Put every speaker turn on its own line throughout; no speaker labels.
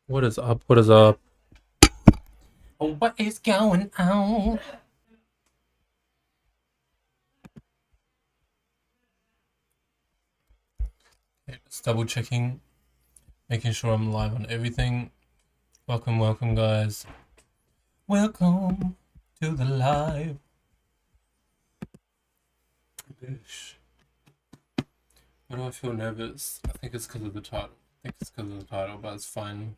What is up? What is up? Oh, what is going on? Okay, just double checking, making sure I'm live on everything. Welcome, welcome, guys. Welcome to the live. Bish. Why do I feel nervous? I think it's because of the title. But it's fine.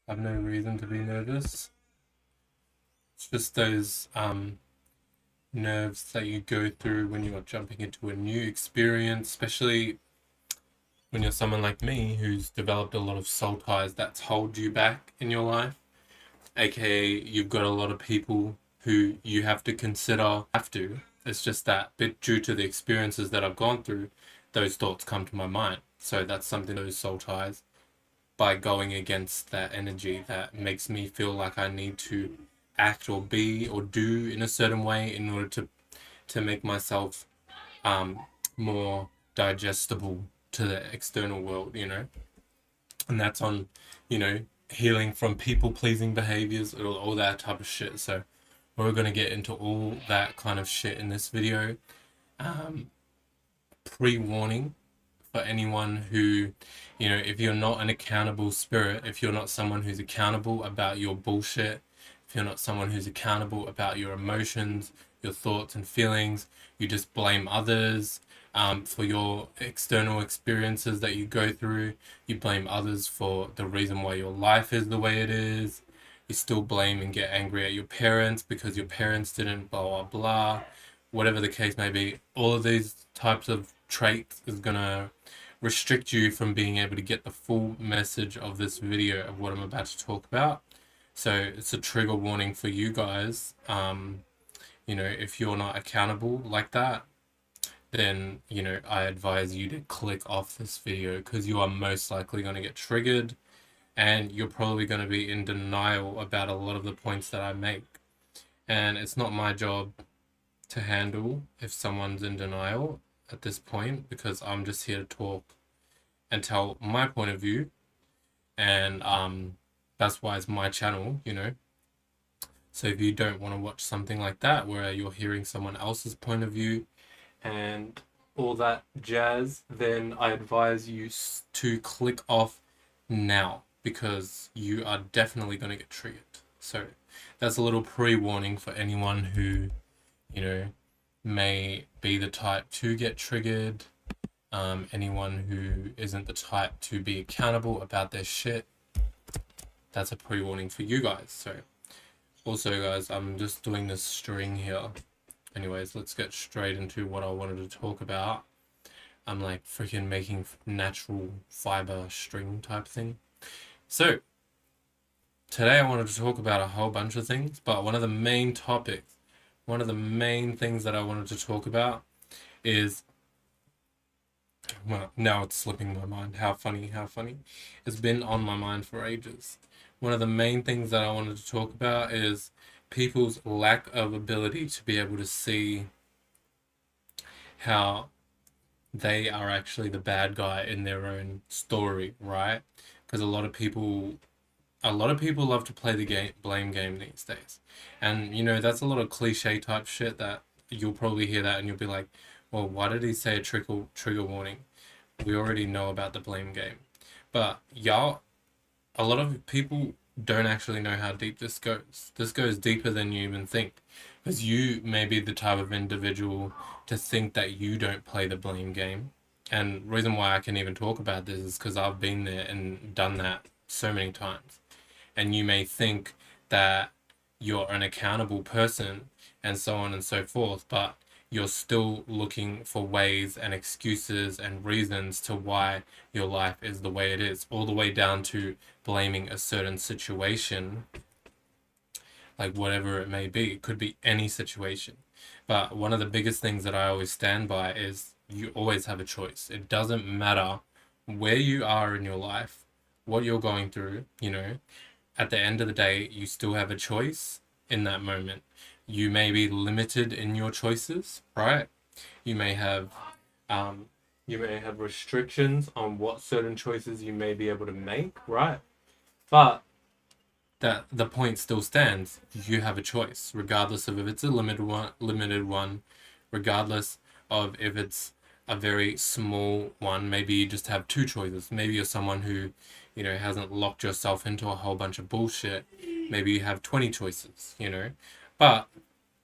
I have no reason to be nervous. It's just those nerves that you go through when you're jumping into a new experience, especially when you're someone like me who's developed a lot of soul ties that's hold you back in your life, aka you've got a lot of people who you have to consider. It's just that bit due to the experiences that I've gone through, those thoughts come to my mind. So that's something, those soul ties, by going against that energy that makes me feel like I need to act or be or do in a certain way in order to make myself um more digestible to the external world. And that's on, you know, healing from people pleasing behaviors, all that type of shit. So we're going to get into all that kind of shit in this video. Um, Pre-warning for anyone who, if you're not an accountable spirit, if you're not someone who's accountable about your bullshit, if you're not someone who's accountable about your emotions, your thoughts and feelings, you just blame others for your external experiences that you go through. You blame others for the reason why your life is the way it is. You still blame and get angry at your parents because your parents didn't, blah, blah, blah. Whatever the case may be, all of these types of traits is going to restrict you from being able to get the full message of this video of what I'm about to talk about. So it's a trigger warning for you guys. If you're not accountable like that, then, I advise you to click off this video because you are most likely going to get triggered and you're probably going to be in denial about a lot of the points that I make. And it's not my job to handle if someone's in denial at this point because I'm just here to talk and tell my point of view. And that's why it's my channel. So if you don't want to watch something like that where you're hearing someone else's point of view and all that jazz, then I advise you to click off now because you are definitely going to get triggered. So that's a little pre-warning for anyone who, may be the type to get triggered. Anyone who isn't the type to be accountable about their shit, that's a pre-warning for you guys. So also, guys, I'm just doing this string here. Anyways, let's get straight into what I wanted to talk about. I'm like freaking making natural fiber string type thing. So today I wanted to talk about a whole bunch of things, but one of the main things that I wanted to talk about is, well, now it's slipping my mind. How funny. It's been on my mind for ages. One of the main things that I wanted to talk about is people's lack of ability to be able to see how they are actually the bad guy in their own story, right? Because a lot of people love to play the blame game these days. And that's a lot of cliche type shit that you'll probably hear that and you'll be like, well, why did he say a trigger warning? We already know about the blame game. But a lot of people don't actually know how deep this goes. This goes deeper than you even think. Because you may be the type of individual to think that you don't play the blame game. And reason why I can even talk about this is because I've been there and done that so many times. And you may think that you're an accountable person and so on and so forth, but you're still looking for ways and excuses and reasons to why your life is the way it is, all the way down to blaming a certain situation, like whatever it may be. It could be any situation. But one of the biggest things that I always stand by is you always have a choice. It doesn't matter where you are in your life, what you're going through, at the end of the day, you still have a choice in that moment. You may be limited in your choices, right? You may have restrictions on what certain choices you may be able to make, right? But that the point still stands. You have a choice, regardless of if it's a limited one, regardless of if it's a very small one. Maybe you just have two choices. Maybe you're someone who, hasn't locked yourself into a whole bunch of bullshit. Maybe you have 20 choices, But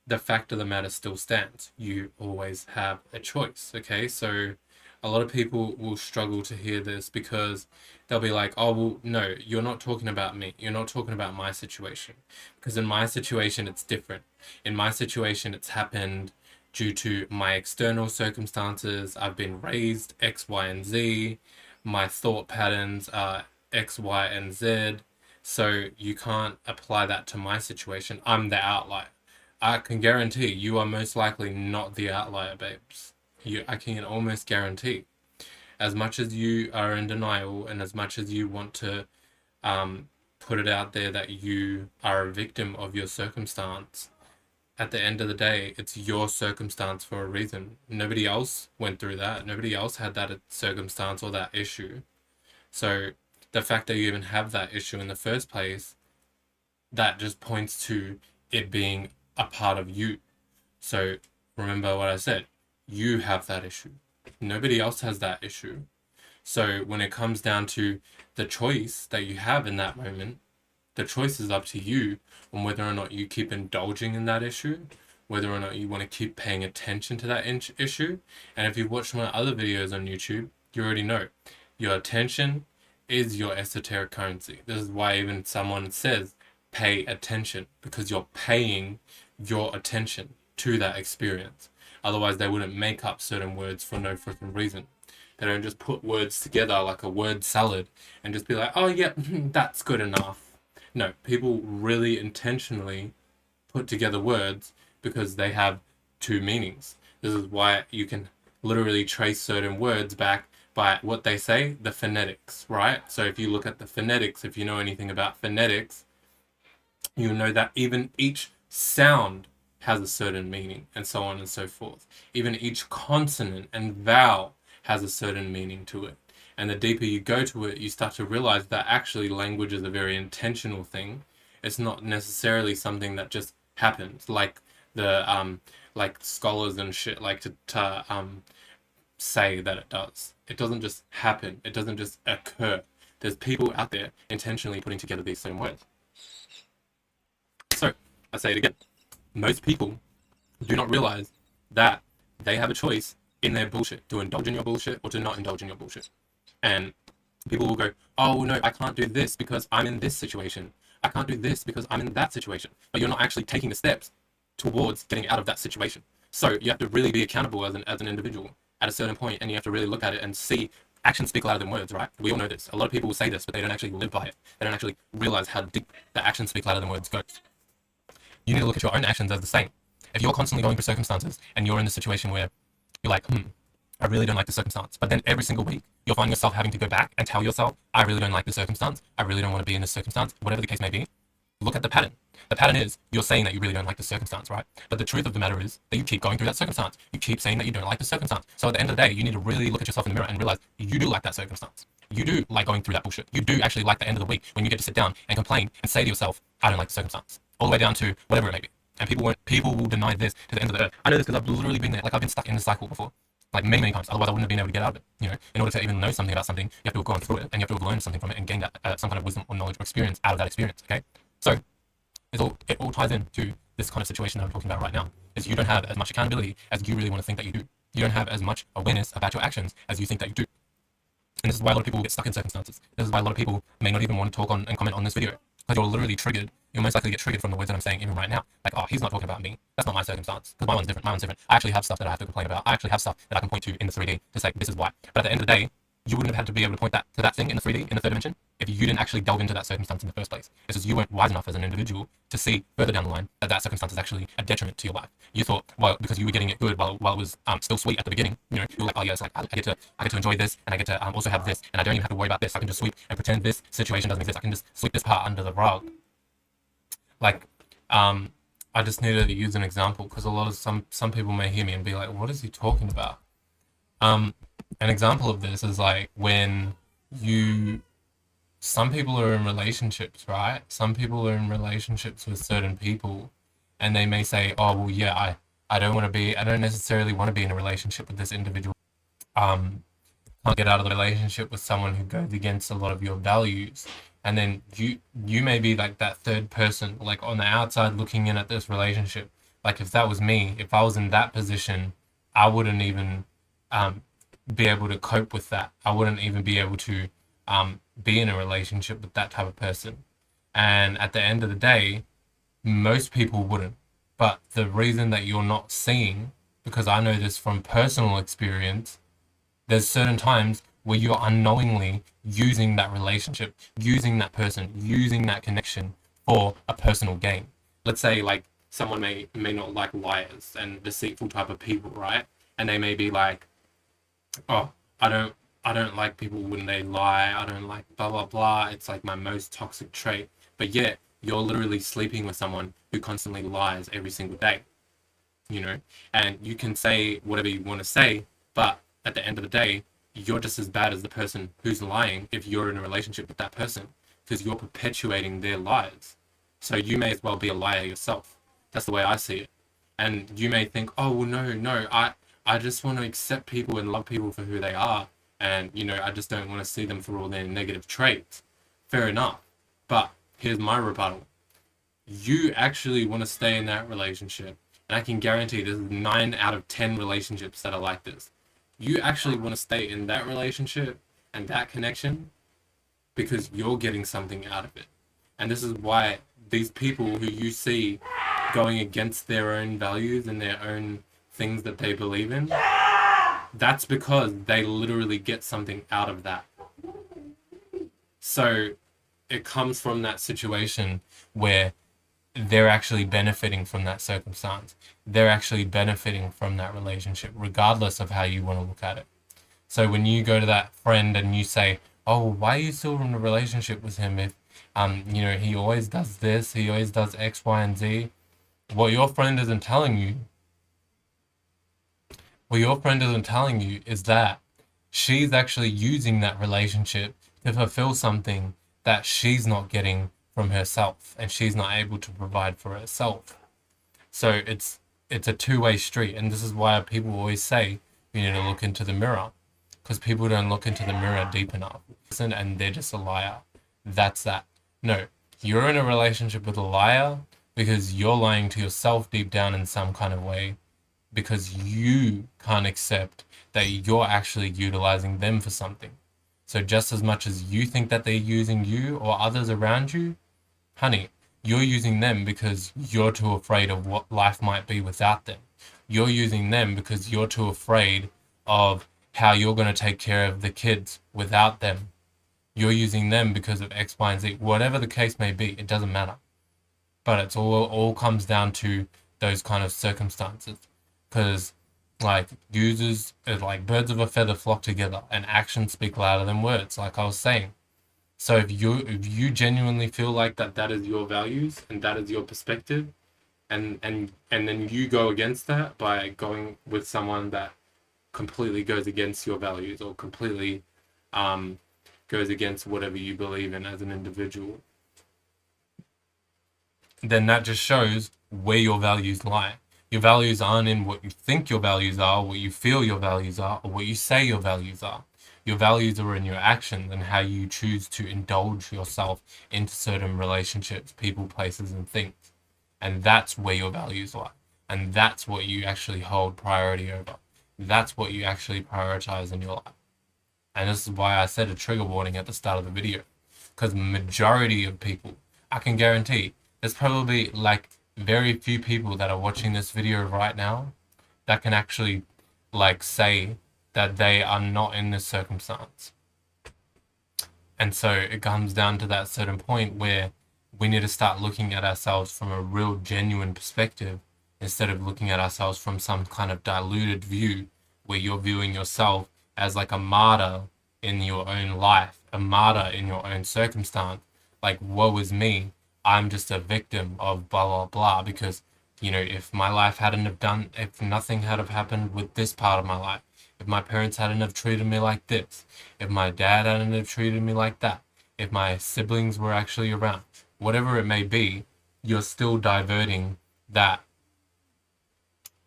the fact of the matter still stands. You always have a choice, okay? So a lot of people will struggle to hear this because they'll be like, oh, well, no, you're not talking about me. You're not talking about my situation. Because in my situation, it's different. In my situation, it's happened due to my external circumstances. I've been raised X, Y, and Z. My thought patterns are X, Y, and Z. So you can't apply that to my situation. I'm the outlier. I can guarantee you are most likely not the outlier, babes. I can almost guarantee. As much as you are in denial and as much as you want to put it out there that you are a victim of your circumstance, at the end of the day, it's your circumstance for a reason. Nobody else went through that. Nobody else had that circumstance or that issue. So the fact that you even have that issue in the first place, that just points to it being a part of you. So remember what I said. You have that issue. Nobody else has that issue. So when it comes down to the choice that you have in that moment, the choice is up to you on whether or not you keep indulging in that issue, whether or not you want to keep paying attention to that issue. And if you've watched my other videos on YouTube, you already know your attention is your esoteric currency. This is why even someone says pay attention, because you're paying your attention to that experience. Otherwise, they wouldn't make up certain words for no freaking reason. They don't just put words together like a word salad and just be like, oh, yeah, that's good enough. No, people really intentionally put together words because they have two meanings. This is why you can literally trace certain words back by what they say, the phonetics, right? So if you look at the phonetics, if you know anything about phonetics, you know that even each sound has a certain meaning, and so on and so forth. Even each consonant and vowel has a certain meaning to it. And the deeper you go to it, you start to realize that actually language is a very intentional thing. It's not necessarily something that just happens, like the like scholars and shit like to say that it does. It doesn't just happen. It doesn't just occur. There's people out there intentionally putting together these same words. So I say it again. Most people do not realize that they have a choice in their bullshit, to indulge in your bullshit or to not indulge in your bullshit. And people will go, oh no, I can't do this because I'm in this situation. I can't do this because I'm in that situation. But you're not actually taking the steps towards getting out of that situation. So you have to really be accountable as an individual at a certain point, and you have to really look at it and see actions speak louder than words, right? We all know this. A lot of people will say this, but they don't actually live by it. They don't actually realize how deep the actions speak louder than words goes. You need to look at your own actions as the same. If you're constantly going through circumstances and you're in the situation where you're like, I really don't like the circumstance, but then every single week you'll find yourself having to go back and tell yourself, I really don't like the circumstance, I really don't want to be in this circumstance, whatever the case may be, look at the pattern. The pattern is you're saying that you really don't like the circumstance, right? But the truth of the matter is that you keep going through that circumstance. You keep saying that you don't like the circumstance. So at the end of the day, you need to really look at yourself in the mirror and realize you do like that circumstance. You do like going through that bullshit. You do actually like the end of the week when you get to sit down and complain and say to yourself, I don't like the circumstance. All the way down to whatever it may be. And people will deny this to the end of the earth. I know this because I've literally been there. Like I've been stuck in this cycle before. Like many, many times. Otherwise I wouldn't have been able to get out of it. In order to even know something about something, you have to have gone through it and you have to have learned something from it and gained that some kind of wisdom or knowledge or experience out of that experience. Okay? So it all ties into this kind of situation that I'm talking about right now. Is you don't have as much accountability as you really want to think that you do. You don't have as much awareness about your actions as you think that you do. And this is why a lot of people get stuck in circumstances. This is why a lot of people may not even want to talk on and comment on this video. Because you're literally triggered. You'll most likely get triggered from the words that I'm saying even right now. Like, oh, he's not talking about me. That's not my circumstance. Because my one's different. My one's different. I actually have stuff that I have to complain about. I actually have stuff that I can point to in the 3D to say this is why. But at the end of the day, you wouldn't have had to be able to point that to that thing in the 3D, in the third dimension, if you didn't actually delve into that circumstance in the first place. It's just you weren't wise enough as an individual to see further down the line that that circumstance is actually a detriment to your life. You thought, well, because you were getting it good while it was still sweet at the beginning, you're like, oh yeah, it's like I get to enjoy this, and I get to also have this, and I don't even have to worry about this. I can just sweep and pretend this situation doesn't exist. I can just sweep this part under the rug. Like, I just needed to use an example because a lot of some people may hear me and be like, what is he talking about? An example of this is like when you some people are in relationships, right? Some people are in relationships with certain people, and they may say, "Oh, well, yeah, I don't necessarily want to be in a relationship with this individual. Um, can't get out of the relationship with someone who goes against a lot of your values." And then you may be like that third person, like on the outside looking in at this relationship. Like if that was me, if I was in that position, I wouldn't even um, be able to cope with that. I wouldn't even be able to be in a relationship with that type of person. And at the end of the day, most people wouldn't. But the reason that you're not seeing, because I know this from personal experience, there's certain times where you're unknowingly using that relationship, using that person, using that connection for a personal gain. Let's say like someone may not like liars and deceitful type of people, right? And they may be like, oh, I don't I don't like people when they lie. I don't like blah blah blah. It's like my most toxic trait. But yet you're literally sleeping with someone who constantly lies every single day, you know? And you can say whatever you want to say, but at the end of the day, you're just as bad as the person who's lying if you're in a relationship with that person, because you're perpetuating their lies. So you may as well be a liar yourself. That's the way I see it. And you may think, oh well, no, I just want to accept people and love people for who they are, and I just don't want to see them for all their negative traits. Fair enough. But here's my rebuttal. You actually want to stay in that relationship, and I can guarantee there's 9 out of 10 relationships that are like this. You actually want to stay in that relationship and that connection because you're getting something out of it. And this is why these people who you see going against their own values and their own things that they believe in, that's because they literally get something out of that. So it comes from that situation where they're actually benefiting from that circumstance. They're actually benefiting from that relationship, regardless of how you want to look at it. So when you go to that friend and you say, "Oh, why are you still in a relationship with him if, he always does this, he always does X, Y, and Z," what your friend isn't telling you, is that she's actually using that relationship to fulfill something that she's not getting from herself, and she's not able to provide for herself. So it's a two-way street, and this is why people always say you need to look into the mirror, because people don't look into the mirror deep enough, and they're just a liar. That's that. No, you're in a relationship with a liar because you're lying to yourself deep down in some kind of way, because you can't accept that you're actually utilizing them for something. So just as much as you think that they're using you or others around you, honey, you're using them because you're too afraid of what life might be without them. You're using them because you're too afraid of how you're going to take care of the kids without them. You're using them because of X, Y, and Z. Whatever the case may be, it doesn't matter. But it's all comes down to those kind of circumstances. Because like users, like birds of a feather flock together, and actions speak louder than words, like I was saying. So if you genuinely feel like that is your values and that is your perspective, and then you go against that by going with someone that completely goes against your values, or completely goes against whatever you believe in as an individual, then that just shows where your values lie. Your values aren't in what you think your values are, what you feel your values are, or what you say your values are. Your values are in your actions and how you choose to indulge yourself into certain relationships, people, places, and things. And that's where your values lie. And that's what you actually hold priority over. That's what you actually prioritize in your life. And this is why I said a trigger warning at the start of the video. Because majority of people, I can guarantee, there's probably like very few people that are watching this video right now that can actually like say that they are not in this circumstance. And so it comes down to that certain point where we need to start looking at ourselves from a real genuine perspective, instead of looking at ourselves from some kind of diluted view where you're viewing yourself as like a martyr in your own life, a martyr in your own circumstance. Like, woe is me, I'm just a victim of blah blah blah, because if my life hadn't have done, if nothing had have happened with this part of my life, if my parents hadn't have treated me like this, if my dad hadn't have treated me like that, if my siblings were actually around, whatever it may be, you're still diverting that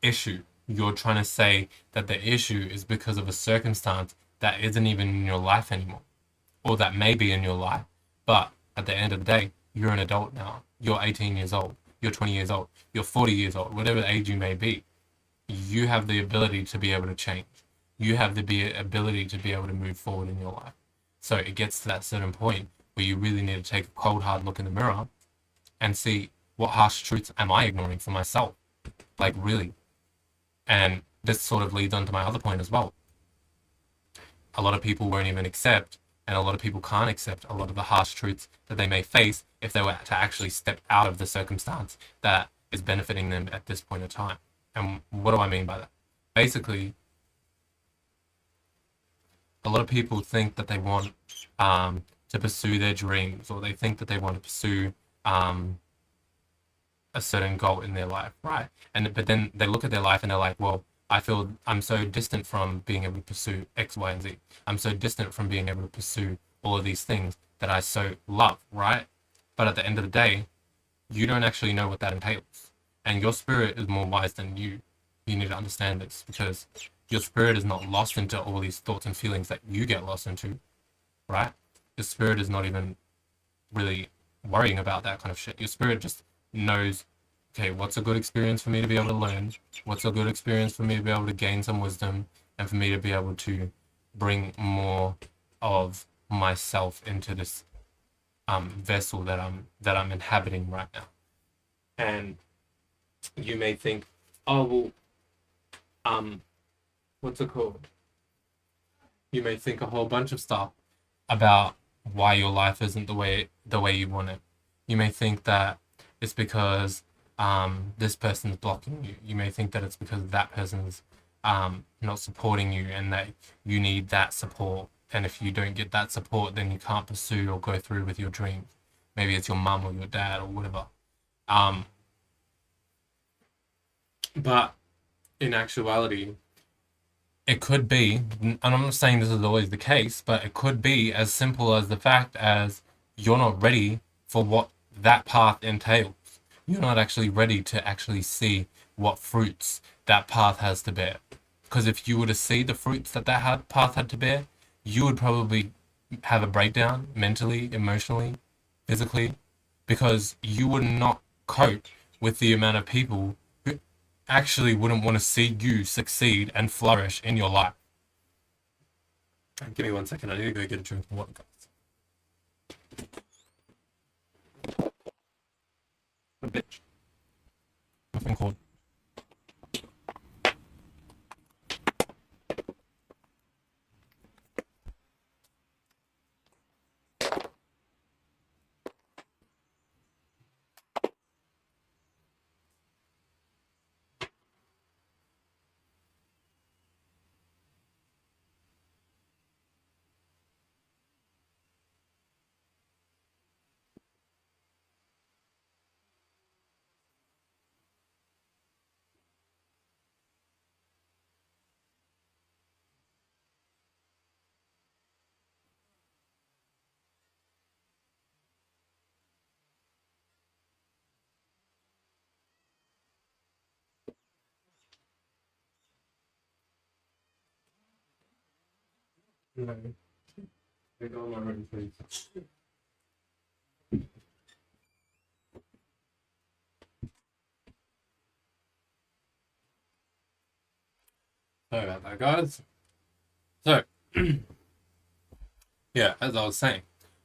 issue. You're trying to say that the issue is because of a circumstance that isn't even in your life anymore, or that may be in your life. But at the end of the day, you're an adult now. You're 18 years old. You're 20 years old. You're 40 years old. Whatever age you may be, you have the ability to be able to change. You have the ability to be able to move forward in your life. So it gets to that certain point where you really need to take a cold, hard look in the mirror and see, what harsh truths am I ignoring for myself? Like, really? And this sort of leads on to my other point as well. A lot of people won't even accept, and a lot of people can't accept a lot of the harsh truths that they may face if they were to actually step out of the circumstance that is benefiting them at this point in time. And what do I mean by that? Basically, a lot of people think that they want to pursue their dreams, or they think that they want to pursue a certain goal in their life, right? But then they look at their life and they're like, well, I feel I'm so distant from being able to pursue X, Y, and Z. I'm so distant from being able to pursue all of these things that I so love, right? But at the end of the day, you don't actually know what that entails. And your spirit is more wise than you. You need to understand this, because your spirit is not lost into all these thoughts and feelings that you get lost into, right? Your spirit is not even really worrying about that kind of shit. Your spirit just knows, okay, what's a good experience for me to be able to learn? What's a good experience for me to be able to gain some wisdom, and for me to be able to bring more of myself into this vessel that I'm inhabiting right now. And you may think, oh well, what's it called? You may think a whole bunch of stuff about why your life isn't the way you want it. You may think that it's because this person's blocking you. You may think that it's because that person's not supporting you, and that you need that support. And if you don't get that support, then you can't pursue or go through with your dreams. Maybe it's your mum or your dad or whatever. But in actuality, it could be, and I'm not saying this is always the case, but it could be as simple as the fact as you're not ready for what that path entails. You're not actually ready to actually see what fruits that path has to bear. Because if you were to see the fruits that path had to bear, you would probably have a breakdown mentally, emotionally, physically, because you would not cope with the amount of people who actually wouldn't want to see you succeed and flourish in your life. Give me 1 second. I need to go get a drink of water, guys. A bitch. Nothing called. No. I go on my room, please. Sorry about that, guys. So, yeah, as I was saying,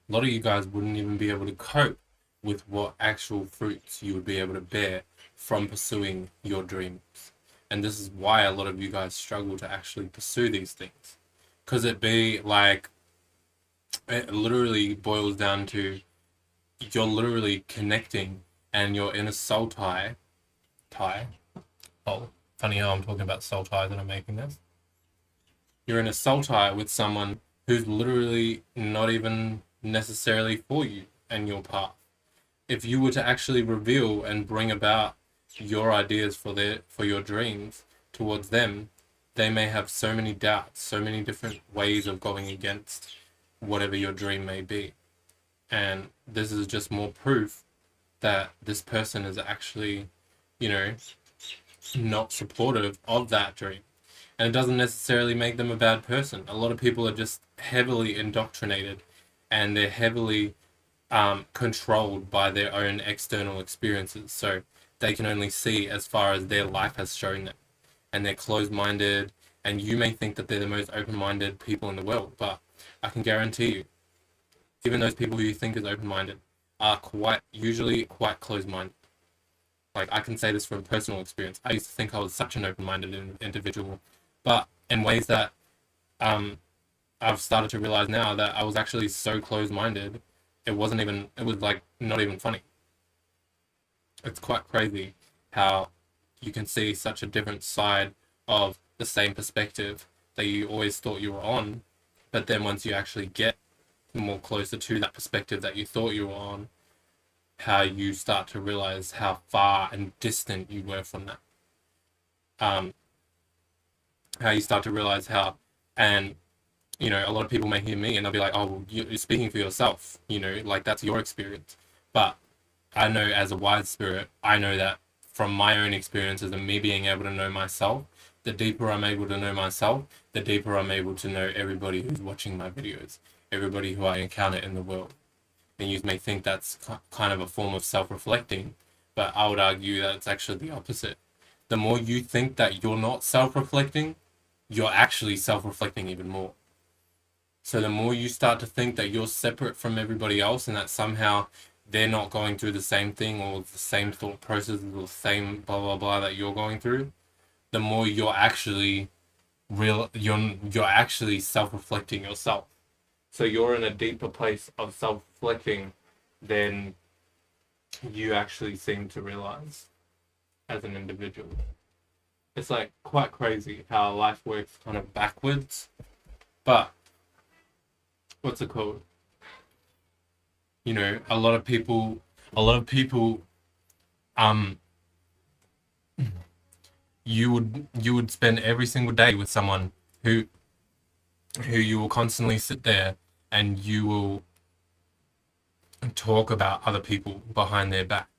a lot of you guys wouldn't even be able to cope with what actual fruits you would be able to bear from pursuing your dreams. And this is why a lot of you guys struggle to actually pursue these things. Because it literally boils down to, you're literally connecting, and you're in a soul tie. Oh, funny how I'm talking about soul ties and I'm making this. You're in a soul tie with someone who's literally not even necessarily for you and your path. If you were to actually reveal and bring about your ideas for your dreams towards them, they may have so many doubts, so many different ways of going against whatever your dream may be. And this is just more proof that this person is actually, you know, not supportive of that dream. And it doesn't necessarily make them a bad person. A lot of people are just heavily indoctrinated, and they're heavily controlled by their own external experiences. So they can only see as far as their life has shown them. And they're closed-minded, and you may think that they're the most open-minded people in the world, but I can guarantee you, even those people who you think is open-minded are usually quite closed-minded. Like, I can say this from personal experience. I used to think I was such an open-minded individual, but in ways that I've started to realize now that I was actually so closed-minded, it was like not even funny. It's quite crazy how you can see such a different side of the same perspective that you always thought you were on, but then once you actually get more closer to that perspective that you thought you were on, how you start to realize how far and distant you were from that. How you start to realize how, and a lot of people may hear me and they'll be like, oh, well, you're speaking for yourself, like that's your experience. But I know as a wise spirit, I know that from my own experiences and me being able to know myself, the deeper I'm able to know myself, the deeper I'm able to know everybody who's watching my videos, everybody who I encounter in the world. And you may think that's kind of a form of self-reflecting, but I would argue that it's actually the opposite. The more you think that you're not self-reflecting, you're actually self-reflecting even more. So the more you start to think that you're separate from everybody else and that somehow they're not going through the same thing or the same thought processes or the same blah blah blah that you're going through, the more you're actually you're actually self-reflecting yourself. So you're in a deeper place of self-reflecting than you actually seem to realize as an individual. It's like quite crazy how life works kind of backwards. But what's it called? A lot of people um you would spend every single day with someone who you will constantly sit there and you will talk about other people behind their back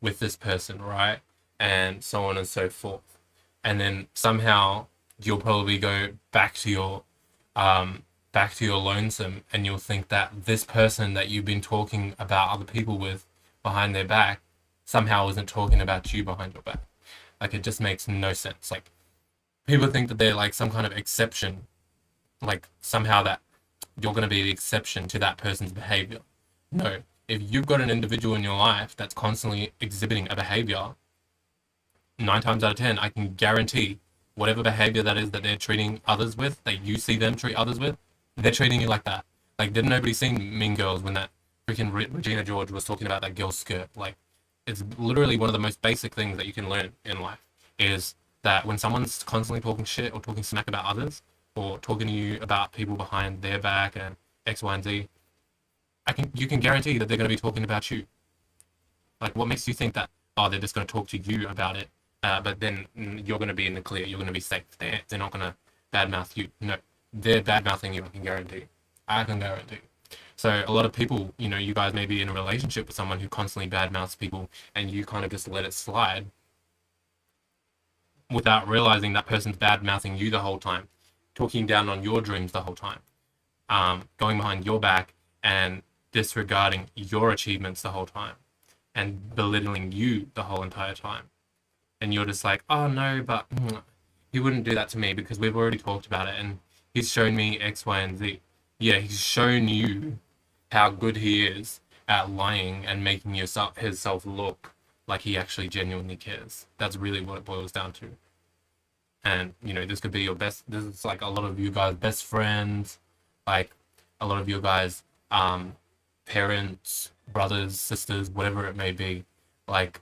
with this person, right? And so on and so forth. And then somehow you'll probably go back to your lonesome, and you'll think that this person that you've been talking about other people with behind their back somehow isn't talking about you behind your back. Like, it just makes no sense. Like, people think that they're like some kind of exception, like somehow that you're going to be the exception to that person's behavior. No, if you've got an individual in your life that's constantly exhibiting a behavior, 9 times out of 10, I can guarantee whatever behavior that is that they're treating others with, that you see them treat others with, they're treating you like that. Like, did nobody see Mean Girls when that freaking Regina George was talking about that girl's skirt? Like, it's literally one of the most basic things that you can learn in life, is that when someone's constantly talking shit or talking smack about others, or talking to you about people behind their back and X, Y, and Z, you can guarantee that they're going to be talking about you. Like, what makes you think that, oh, they're just going to talk to you about it, but then you're going to be in the clear, you're going to be safe. They're not going to badmouth you. No, they're badmouthing you, I can guarantee. I can guarantee. So a lot of people, you guys may be in a relationship with someone who constantly badmouths people, and you kind of just let it slide without realizing that person's badmouthing you the whole time, talking down on your dreams the whole time, going behind your back and disregarding your achievements the whole time, and belittling you the whole entire time. And you're just like, oh no, but he wouldn't do that to me because we've already talked about it and he's shown me X, Y, and Z. Yeah, he's shown you how good he is at lying and making himself look like he actually genuinely cares. That's really what it boils down to. And this could be this is like a lot of you guys' best friends, like a lot of you guys parents, brothers, sisters, whatever it may be. Like,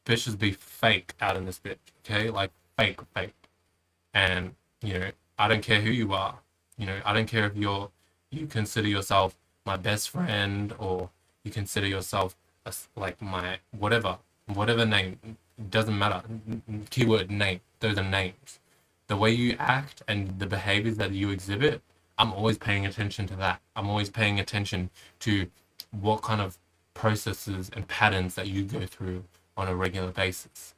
bitches be fake out in this bitch, okay? Like, fake. And I don't care who you are. I don't care if you consider yourself my best friend, or you consider yourself like my whatever name. It doesn't matter. Keyword name. Those are names. The way you act and the behaviors that you exhibit I'm always paying attention to that. I'm always paying attention to what kind of processes and patterns that you go through on a regular basis.